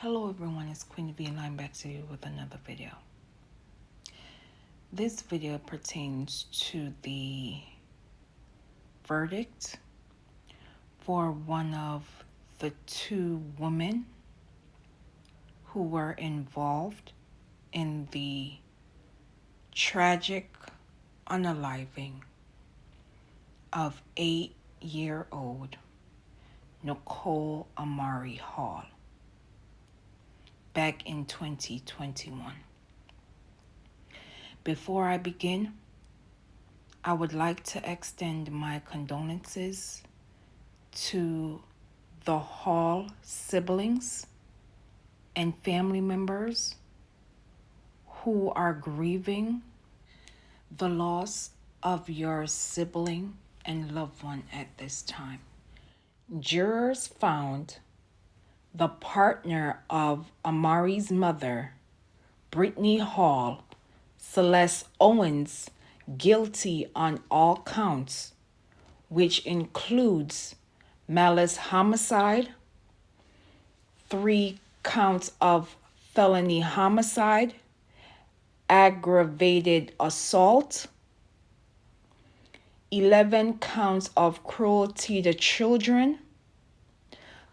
Hello everyone, it's Queen V and I'm back to you with another video. This video pertains to the verdict for one of the two women who were involved in the tragic unaliving of 8-year-old Nicole Amari Hall back in 2021. Before I begin, I would like to extend my condolences to the Hall siblings and family members who are grieving the loss of your sibling and loved one at this time. Jurors found the partner of Amari's mother, Brittany Hall, Celeste Owens, guilty on all counts, which includes malice homicide, 3 counts of felony homicide, aggravated assault, 11 counts of cruelty to children,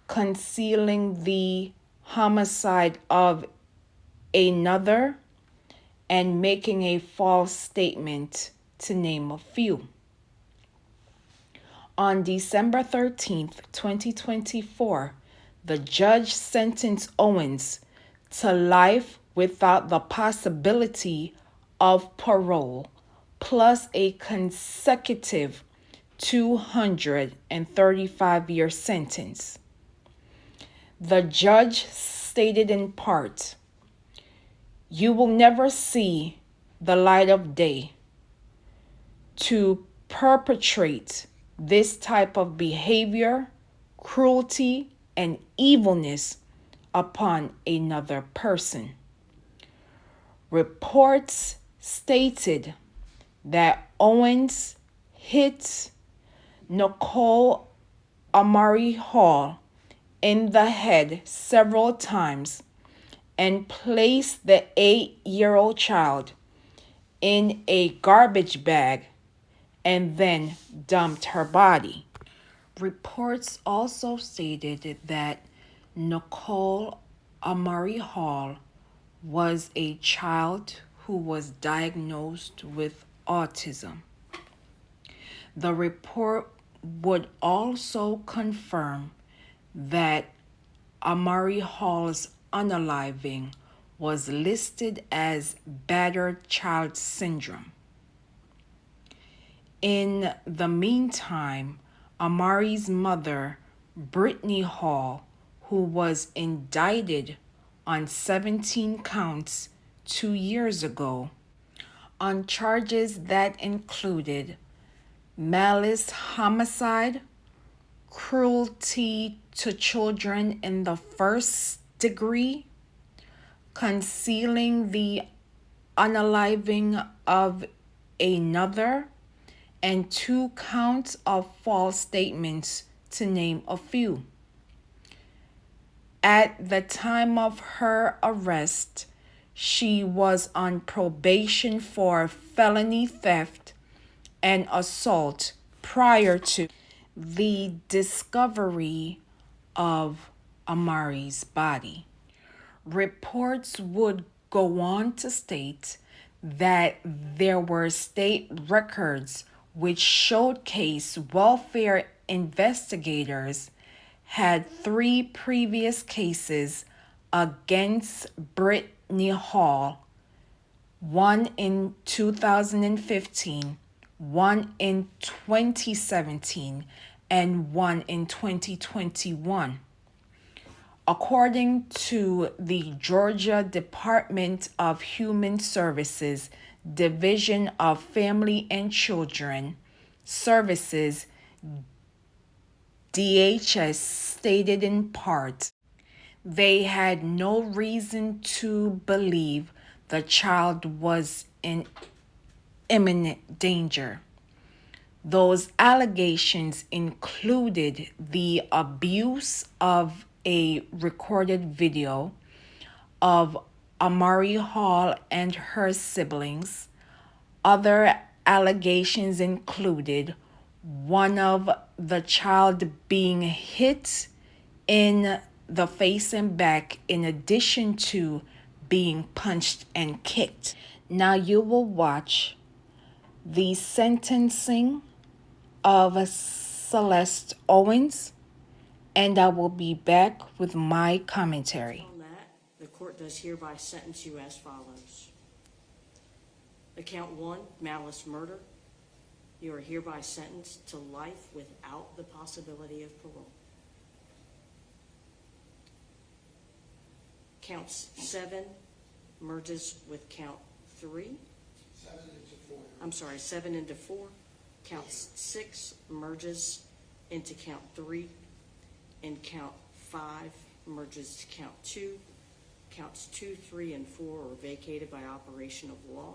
concealing the homicide of another, and making a false statement, to name a few. On December 13th, 2024, the judge sentenced Owens to life without the possibility of parole, plus a consecutive 235-year sentence. The judge stated in part, "You will never see the light of day to perpetrate this type of behavior, cruelty, and evilness upon another person." Reports stated that Owens hit Nicole Amari Hall in the head several times and placed the 8-year-old child in a garbage bag and then dumped her body. Reports also stated that Nicole Amari Hall was a child who was diagnosed with autism. The report would also confirm that Amari Hall's unaliving was listed as battered child syndrome. In the meantime, Amari's mother, Brittany Hall, who was indicted on 17 counts 2 years ago on charges that included malice homicide, cruelty to children in the first degree, concealing the unaliving of another, and 2 counts of false statements, to name a few. At the time of her arrest, she was on probation for felony theft and assault prior to the discovery of Amari's body. Reports would go on to state that there were state records which showcase welfare investigators had 3 previous cases against Brittany Hall, one in 2015, one in 2017, and one in 2021. According to the Georgia Department of Human Services Division of Family and Children Services, DHS stated in part, they had no reason to believe the child was in imminent danger. Those allegations included the abuse of a recorded video of Amari Hall and her siblings. Other allegations included one of the child being hit in the face and back, in addition to being punched and kicked. Now you will watch the sentencing of Celeste Owens, and I will be back with my commentary. On that, the court does hereby sentence you as follows. Account 1, malice murder. You are hereby sentenced to life without the possibility of parole. Count 7 merges with count 3. 7 into 4. Count 6 merges into count 3. And count 5 merges to count 2. Counts 2, 3, and 4 are vacated by operation of law.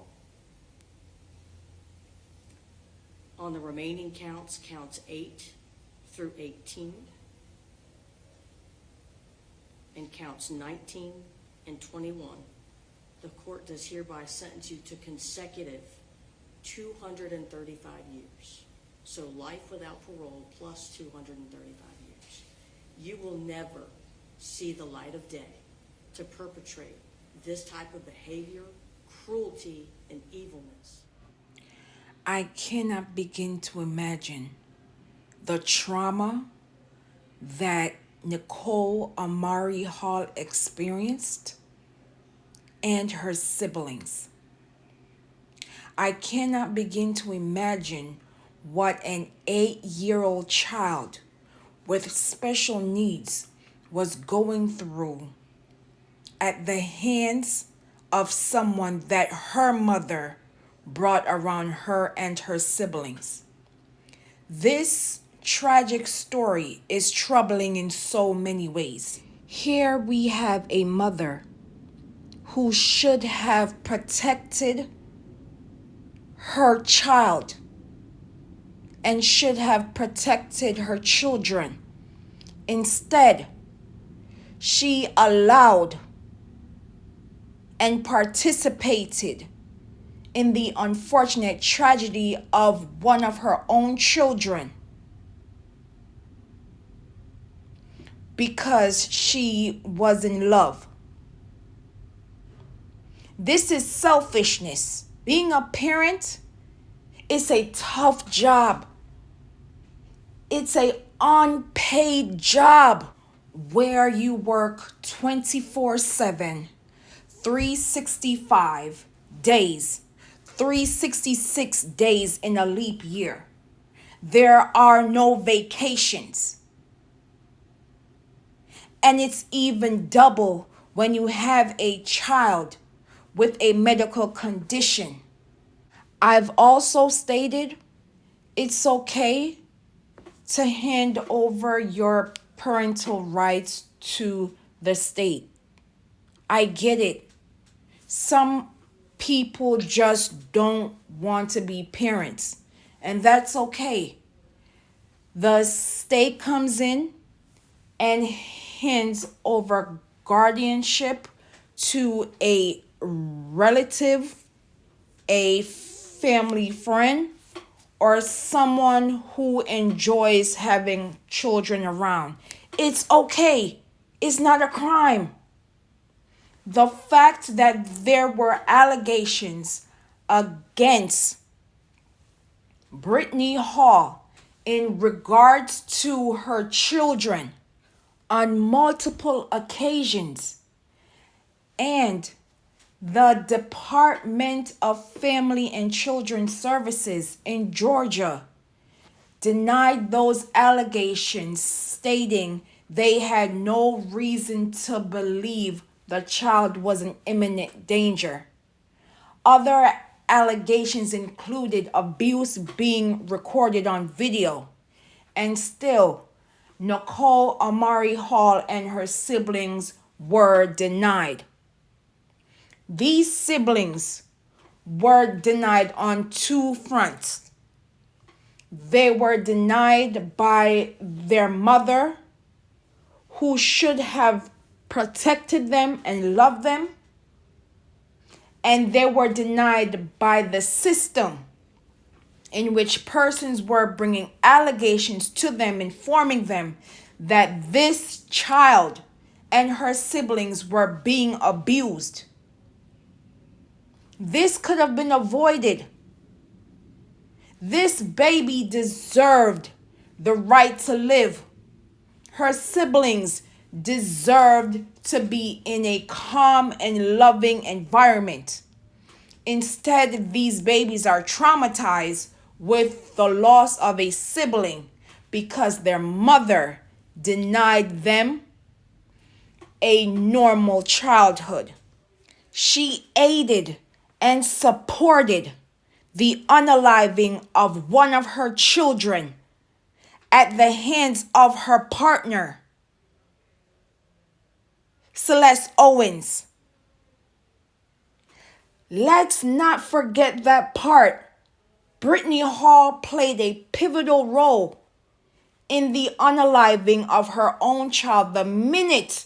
On the remaining counts, counts 8 through 18, and counts 19 and 21, the court does hereby sentence you to consecutive 235 years. So life without parole plus 235 years. You will never see the light of day to perpetrate this type of behavior, cruelty, and evilness. I cannot begin to imagine the trauma that Nicole Amari Hall experienced and her siblings. I cannot begin to imagine what an 8-year-old child with special needs was going through at the hands of someone that her mother brought around her and her siblings. This tragic story is troubling in so many ways. Here we have a mother who should have protected her child and should have protected her children. Instead, she allowed and participated in the unfortunate tragedy of one of her own children because she was in love. This is selfishness. Being a parent is a tough job. It's an unpaid job where you work 24/7, 365 days, 366 days in a leap year. There are no vacations. And it's even double when you have a child with a medical condition. I've also stated it's okay to hand over your parental rights to the state. I get it. Some people just don't want to be parents, and that's okay. The state comes in and hands over guardianship to a relative, a family friend, or someone who enjoys having children around. It's okay. It's not a crime. The fact that there were allegations against Brittany Hall in regards to her children on multiple occasions, and the Department of Family and Children Services in Georgia denied those allegations, stating they had no reason to believe the child was in imminent danger. Other allegations included abuse being recorded on video, and still, Nicole Amari Hall and her siblings were denied. These siblings were denied on two fronts. They were denied by their mother, who should have protected them, and loved them, and they were denied by the system in which persons were bringing allegations to them, informing them that this child and her siblings were being abused. This could have been avoided. This baby deserved the right to live. Her siblings deserved to be in a calm and loving environment. Instead, these babies are traumatized with the loss of a sibling because their mother denied them a normal childhood. She aided and supported the unaliving of one of her children at the hands of her partner, Celeste Owens. Let's not forget that part. Brittany Hall played a pivotal role in the unaliving of her own child the minute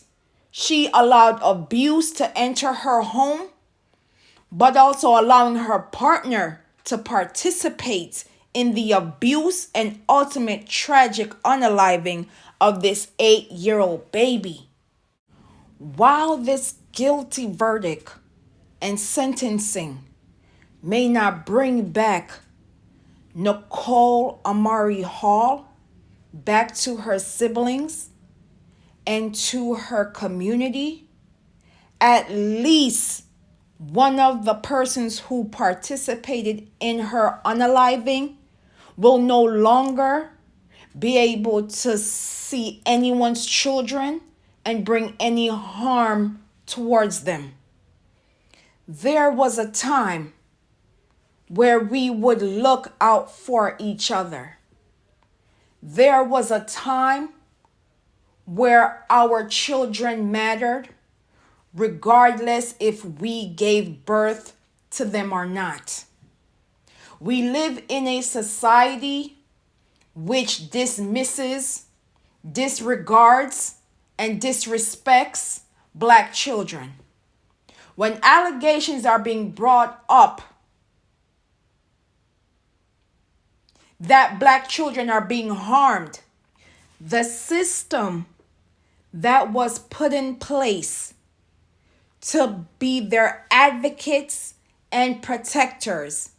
she allowed abuse to enter her home, but also allowing her partner to participate in the abuse and ultimate tragic unaliving of this 8-year-old baby. While this guilty verdict and sentencing may not bring back Nicole Amari Hall back to her siblings and to her community, at least one of the persons who participated in her unaliving will no longer be able to see anyone's children and bring any harm towards them. There was a time where we would look out for each other. There was a time where our children mattered, regardless if we gave birth to them or not. We live in a society which dismisses, disregards, and disrespects Black children. When allegations are being brought up that Black children are being harmed, the system that was put in place to be their advocates and protectors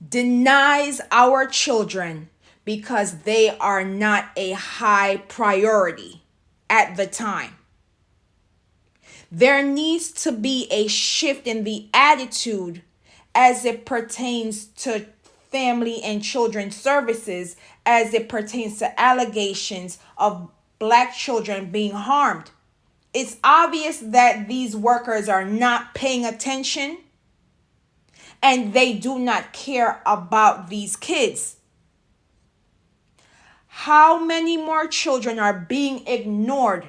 denies our children because they are not a high priority at the time. There needs to be a shift in the attitude as it pertains to family and children's services, as it pertains to allegations of Black children being harmed. It's obvious that these workers are not paying attention and they do not care about these kids. How many more children are being ignored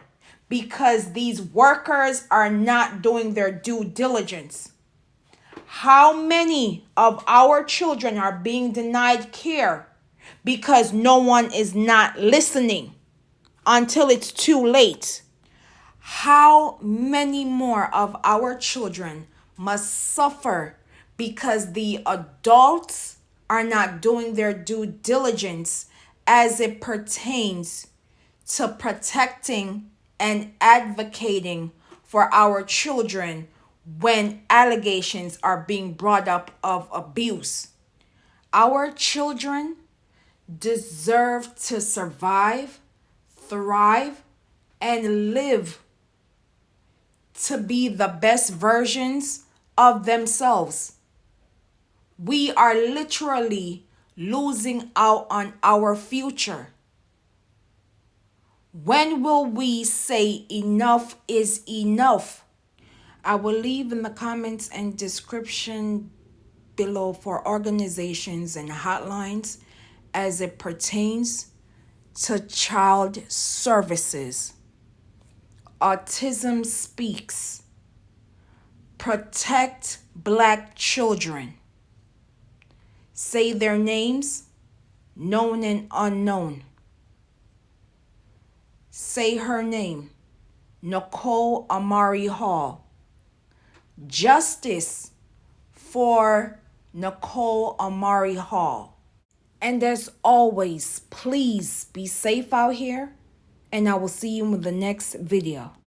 because these workers are not doing their due diligence? How many of our children are being denied care because no one is not listening until it's too late? How many more of our children must suffer because the adults are not doing their due diligence as it pertains to protecting and advocating for our children when allegations are being brought up of abuse? Our children deserve to survive, thrive, and live to be the best versions of themselves. We are literally losing out on our future. When will we say enough is enough? I will leave in the comments and description below for organizations and hotlines as it pertains to child services. Autism Speaks. Protect Black children. Say their names, known and unknown. Say her name. Nicole Amari Hall. Justice for Nicole Amari Hall. And as always, please be safe out here, and I will see you in the next video.